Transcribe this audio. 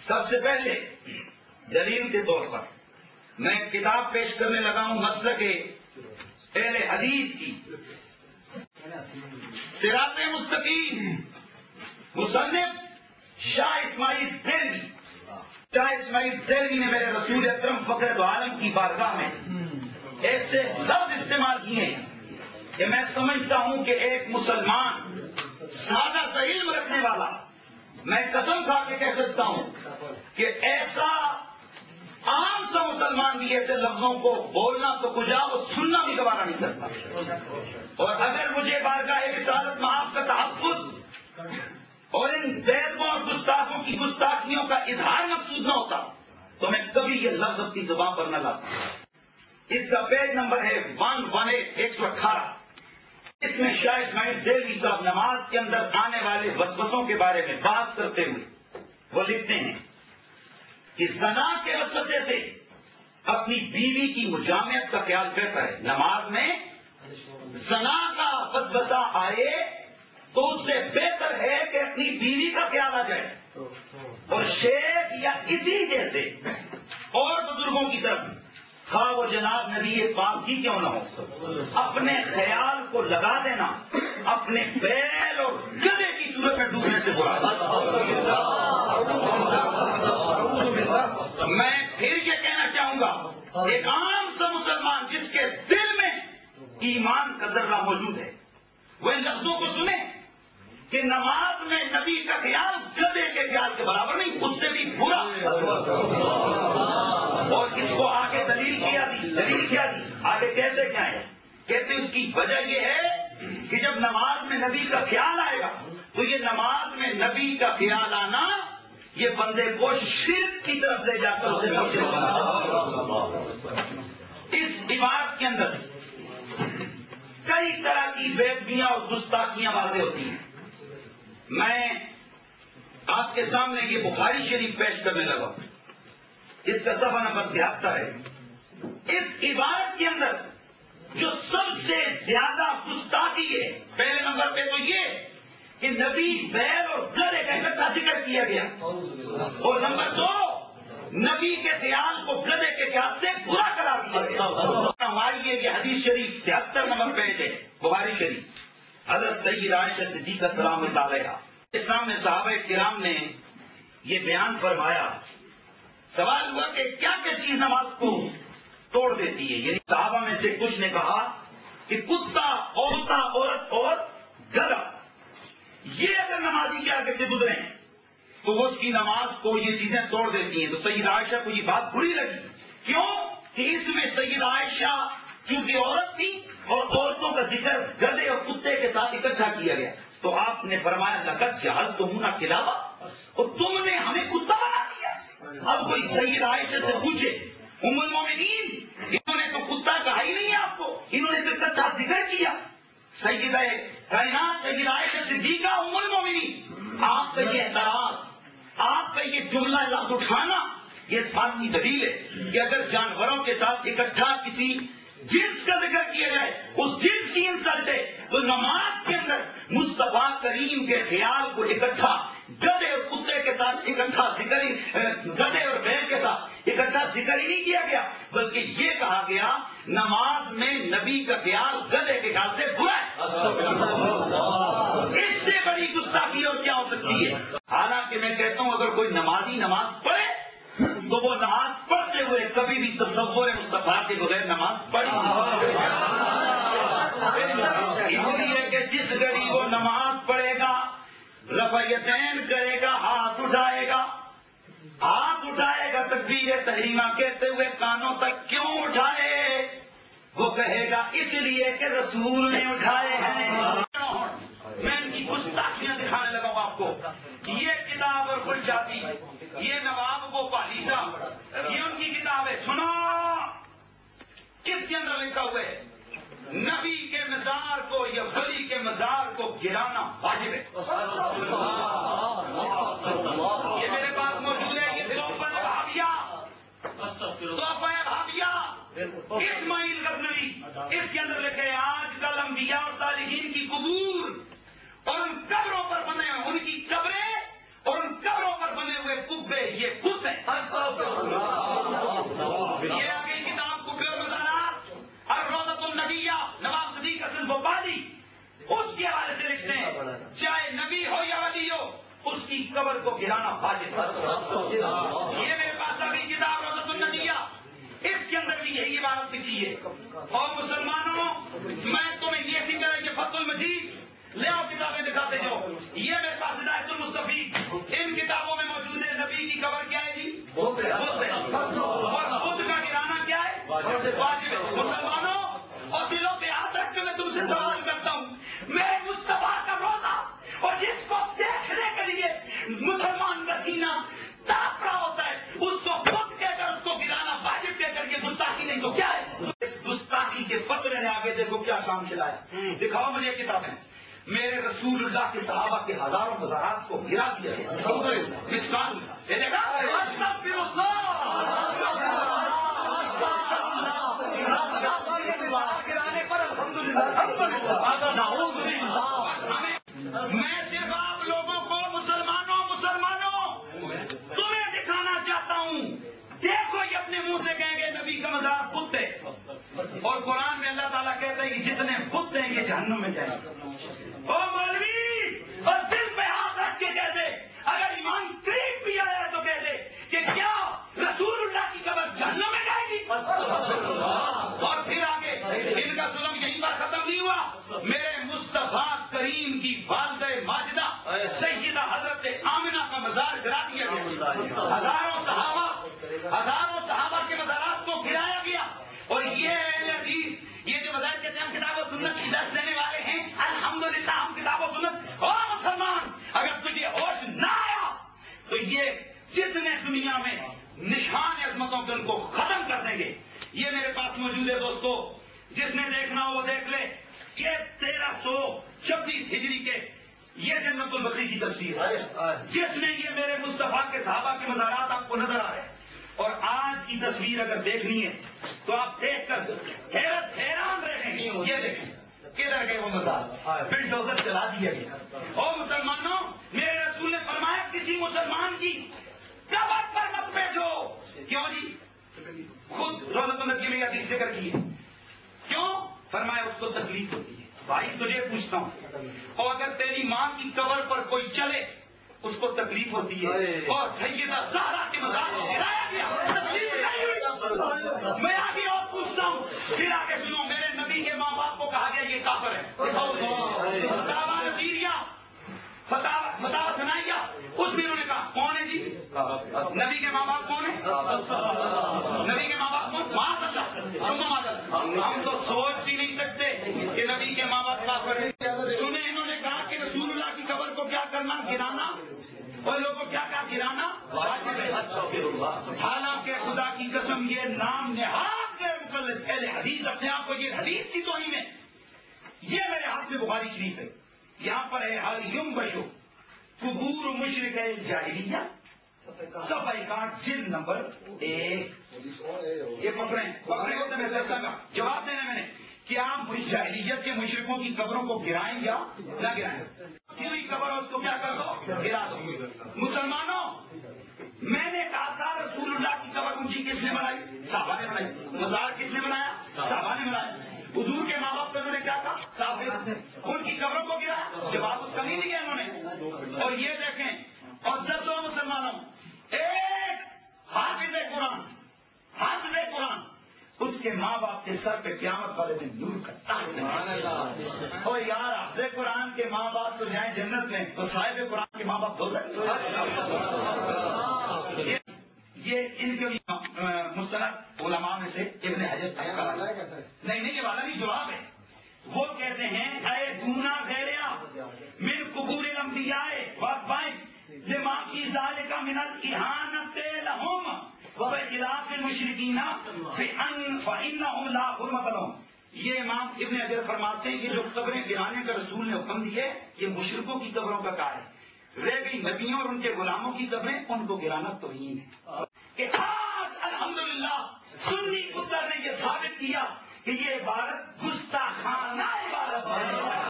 سب سے پہلے دلیل کے طور پر میں کتاب پیش کرنے لگا ہوں مسلک اہل حدیث کی، صراط مستقیم، مصنف شاہ اسماعیل دہلوی۔ شاہ اسماعیل دہلوی نے میرے رسول اکرم فخر دو عالم کی بارگاہ میں ایسے لفظ استعمال کیے ہیں کہ میں سمجھتا ہوں کہ ایک مسلمان سادہ سا علم رکھنے والا، میں قسم کھا کے کہہ سکتا ہوں کہ ایسا عام سا مسلمان بھی ایسے لفظوں کو بولنا تو کجا وہ سننا بھی گوارا نہیں کرتا۔ اور اگر مجھے بارگاہ رسالت معاف کا تحفظ اور ان بیدوں اور گستاخوں کی گستاخیوں کا اظہار مقصود نہ ہوتا تو میں کبھی یہ لفظ اپنی زبان پر نہ لاتا۔ اس کا پیج نمبر ہے 118۔ اس میں شاہ اسماعیل دہلوی صاحب نماز کے اندر آنے والے وسوسوں کے بارے میں بات کرتے ہوئے وہ لکھتے ہیں کہ زنا کے وسوسے سے اپنی بیوی کی مجامعت کا خیال کرتا ہے۔ نماز میں زنا کا وسوسہ آئے تو اس سے بہتر ہے کہ اپنی بیوی کا خیال آ جائے۔ اور شیخ یا اسی جیسے اور بزرگوں کی طرف خواہ وہ جناب نبی پاک ہی کیوں نہ ہو، اپنے خیال کو لگا دینا اپنے بیل اور گدھے کی صورت میں ڈوبنے سے برا ہے۔ میں پھر یہ کہنا چاہوں گا، ایک عام سا مسلمان جس کے دل میں ایمان کا ذرہ موجود ہے وہ ان لفظوں کو سنے کہ نماز میں نبی کا خیال گدھے کے خیال کے برابر نہیں، اس سے بھی برا۔ اور اس کو آگے دلیل کیا دی آگے کہتے کیا ہے؟ کہتے اس کی وجہ یہ ہے کہ جب نماز میں نبی کا خیال آئے گا تو یہ نماز میں نبی کا خیال آنا یہ بندے کو شرک کی طرف لے جا کر اسے مشرک بنا۔ اس عبادت کے اندر کئی طرح کی بے ادبیاں اور گستاخیاں واضح ہوتی ہیں۔ میں آپ کے سامنے یہ بخاری شریف پیش کرنے لگا، اس کا صفحہ نمبر 73 ہے۔ اس عبادت کے اندر جو سب سے زیادہ گستاخی ہے، پہلے نمبر پہ تو یہ کہ نبی بیل اور گدھے کا اکٹھا ذکر کیا گیا، اور نمبر 2 نبی کے خیال کو گدھے کے خیال سے برا قرار دیا گیا۔ ہماری یہ حدیث شریف 73 نمبر پیج ہے بخاری شریف۔ حضرت سیدہ عائشہ صدیقہ سلام اللہ علیہا کے سامنے صحابہ کرام نے یہ بیان فرمایا۔ سوال ہوا کہ کیا کیا چیز نماز کو توڑ دیتی ہے؟ یعنی صحابہ میں سے کچھ نے کہا کہ کتا، عورت اور گدھا، یہ اگر نمازی کے آگے سے گزرے تو وہ اس کی نماز کو یہ چیزیں توڑ دیتی ہیں۔ تو سیدہ عائشہ کو یہ بات بری لگی، کیوں کہ اس میں سیدہ عائشہ چونکہ عورت تھی اور عورتوں کا ذکر گدھے اور کتے کے ساتھ اکٹھا کیا گیا، تو آپ نے فرمایا لقد جعلتمونا کلابا، اور تم نے ہمیں کتا بنا دیا۔ اب کوئی سیدہ عائشہ سے پوچھے ام المومنین، انہوں نے تو کتا کہا ہی نہیں آپ کو، انہوں نے تو اکٹھا ذکر کیا۔ سیدہ کائنات سیدہ عائشہ صدیقہ ام المومنین، آپ کا یہ اعتراض، آپ کا یہ جملہ لفظ اٹھانا یہ اس بات کی دلیل ہے کہ اگر جانوروں کے ساتھ اکٹھا کسی جنس کا ذکر کیا جائے، اس جنس کی انسلٹ ہے، تو نماز کے اندر مصطفیٰ کریم کے خیال کو اکٹھا گدھے اور کتے کے ساتھ اکٹھا ذکر ہی، گدھے اور بیل کے ساتھ اکٹھا ذکر ہی نہیں کیا گیا، بلکہ یہ کہا گیا نماز میں نبی کا خیال گدھے کے خیال سے برا ہے۔ اس سے بڑی گستاخی اور کیا ہو سکتی ہے؟ حالانکہ میں کہتا ہوں اگر کوئی نمازی نماز پڑھے تو وہ نماز پڑھتے ہوئے کبھی بھی تصور مصطفیٰ کے بغیر نماز پڑھی نہیں۔ اس لیے کہ جس گھڑی وہ نماز پڑھے گا، رفع یدین کرے گا، ہاتھ اٹھائے گا تکبیر تحریمہ کہتے ہوئے کانوں تک کیوں اٹھائے؟ وہ کہے گا اس لیے کہ رسول نے اٹھائے ہیں۔ میں ان کی گستاخیاں دکھانے لگا ہوں آپ کو۔ یہ کتاب اور کھل جاتی، یہ نواب گوپالی صاحب، یہ ان کی کتاب ہے، سنو اس کے اندر لکھا ہوا ہے نبی کے مزار کو یا ولی کے مزار کو گرانا واجب ہے۔ یہ میرے پاس موجود ہے، یہ تحفہ بھابیہ اسماعیل غزنوی، اس کے اندر لکھے آج کل انبیاء اور صالحین کی قبور اور ان قبروں پر بنے ان کی قبریں اور ان قبروں پر بنے ہوئے قبے یہ چاہے نبی ہو یا ولی ہو، اس کی قبر کو گرانا واجب ہے۔ یہ میرے پاس ابھی کتاب روضۃ النجیہ، اس کے اندر بھی یہی عبارت لکھی ہے۔ اور مسلمانوں، میں تمہیں یہ اسی طرح یہ فتح المجید لے آؤ، کتابیں دکھاتے جاؤ۔ یہ میرے پاس ہدایت المستفید، ان کتابوں میں موجود ہے نبی کی قبر کیا ہے جی؟ بت ہے۔ اور بت کا گرانا کیا ہے؟ واجب ہے۔ مسلمانوں، اور دلوں پہ ہاتھ رکھ کے میں تم سے سوال کرتا ہوں، میرے مصطفیٰ کا روزہ اور جس کو دیکھنے کے لیے مسلمان کا سینہ تاپ رہا ہوتا ہے، اس کو بت کہہ کر اس کو گرانا واجب کہہ کر کے گستاخی نہیں تو کیا ہے؟ اس گستاخی کے فتوے نے آگے دیکھو کیا کام کھلایا۔ دکھاؤ مجھے کتابیں۔ میرے رسول اللہ کے صحابہ کے ہزاروں مزارات کو گرا دیا مسکان گرانے پر میں صرف آپ لوگوں کو مسلمانوں تمہیں دکھانا چاہتا ہوں، دیکھو یہ اپنے منہ سے کہیں گے نبی کا مزار بت ہے، اور قرآن میں اللہ تعالیٰ کہتا ہے کہ جتنے بت ہیں یہ جہنم میں جائیں گے۔ او مولوی، اور دل پہ ہاتھ رکھ کے کہہ دے، اگر ایمان قریب بھی آیا تو کہہ دے کہ کیا رسول اللہ کی قبر جہنم میں جائے گی؟ اور پھر آگے ان کا ظلم یہیں پر ختم نہیں ہوا۔ میرے مصطفیٰ کریم کی والدہ ماجدہ سیدہ حضرت آمنہ کا مزار گرا دیا گیا، ہزاروں صحابہ کے مزارات کو گرایا گیا۔ اور یہ اہل حدیث، یہ جو مزار کہتے ہیں ہم کتاب و سنت کی درس دینے والے ہیں، الحمدللہ ہم کتاب و سنت۔ اور مسلمان، اگر تجھے ہوش نہ آیا تو یہ جتنے دنیا میں نشان عظمتوں کے ان کو ختم کر دیں گے۔ یہ میرے پاس موجود ہے دوستو، جس نے دیکھنا ہو وہ دیکھ لے۔ یہ 1326 ہجری کے یہ جنت البقیع کی تصویر ہے، جس میں یہ میرے مصطفیٰ کے صحابہ کے مزارات آپ کو نظر آ رہے ہیں۔ اور آج کی تصویر اگر دیکھنی ہے تو آپ دیکھ کر حیران رہیں گے۔ یہ دیکھیں کدھر گئے وہ مزار، بلڈوزر چلا دیا گیا۔ اور مسلمانوں، میرے رسول نے فرمایا کسی مسلمان کی قبر پر مت بیٹھو۔ کیوں جی؟ خود روضۃ النجیہ میں حدیث ذکر کی ہے۔ کیوں؟ فرمایا اس کو تکلیف ہوتی ہے۔ بھائی تجھے پوچھتا ہوں، اور اگر تیری ماں کی قبر پر کوئی چلے اس کو تکلیف ہوتی ہے، اور سیدہ زہرا کے مزار کو گرایا گیا تکلیف نہیں ہوئی؟ میں آگے اور پوچھتا ہوں، پھر آگے سنو، میرے نبی کے ماں باپ کو کہا گیا یہ کافر ہے۔ فتاویٰ نذیریہ، فتاویٰ ثنائیہ، اس میں انہوں نے کہا کون ہے جی؟ نبی کے ماں باپ کون ہیں؟ نبی کے ماں باپ کون؟ معاذ اللہ۔ ہم تو سوچ بھی نہیں سکتے کہ نبی کے ماں باپ کافر ہیں۔ سنیں، انہوں نے کہا کہ رسول اللہ کی قبر کو کیا کرنا؟ گرانا۔ اور لوگوں کو کیا کہا؟ گرانا واجب ہے۔ حالانکہ خدا کی قسم یہ نام نہاد غیر مقلد اہل حدیث اپنے آپ کو یہ حدیث کی توہین ہے۔ یہ میرے ہاتھ میں بخاری شریف ہے، یہاں پر ہے حل ینبشو قبور مشرک الجاہلیہ، صفحہ 61 جلد نمبر 1۔ یہ پکڑیں ہوتے میں فیصلہ کا جواب دینا میں نے کہ آپ جاہلیت کے مشرکوں کی قبروں کو گرائیں یا نہ گرائیں؟ کیوں قبر اس کو کیا کر دو؟ گرا دو۔ مسلمانوں، میں نے کہا تھا رسول اللہ کی قبر اونچی کس نے بنائی؟ صحابہ نے بنائی۔ مزار کس نے بنایا؟ صحابہ نے بنایا۔ حضور کے ماں باپ نے کیا تھا؟ صحابہ نے ان کی قبروں کو گرایا، جواب اس کا نہیں دیا انہوں نے۔ اور یہ دیکھیں، اور 10 مسلمانوں، ایک حافظ قرآن اس کے ماں باپ کے سر پہ قیامت والے دن نور کا تاج۔ اور یار حافظ قرآن کے ماں باپ تو جائیں جنت میں، تو صاحب قرآن کے ماں باپ ہو سکتے؟ یہ ان کے مستند علماء میں سے ابن حجر نہیں، یہ والا بھی جواب ہے۔ وہ کہتے ہیں اے دونا غیریا من قبور الانبیاء واتباعہم لما فی ذلک من الاہانۃ لہم وخلاف المشرکین فانہم لا حرمۃ لہم۔ یہ امام ابن حجر فرماتے ہیں کہ جو قبریں گرانے کا رسول نے حکم دیے یہ مشرکوں کی قبروں کا کار ہے، رہ گئی نبیوں اور ان کے غلاموں کی قبریں، ان کو گرانا توہین ہے۔ کہ آج الحمدللہ سنی پتر نے یہ ثابت کیا کہ یہ عبارت گستاخانہ عبارت ہے۔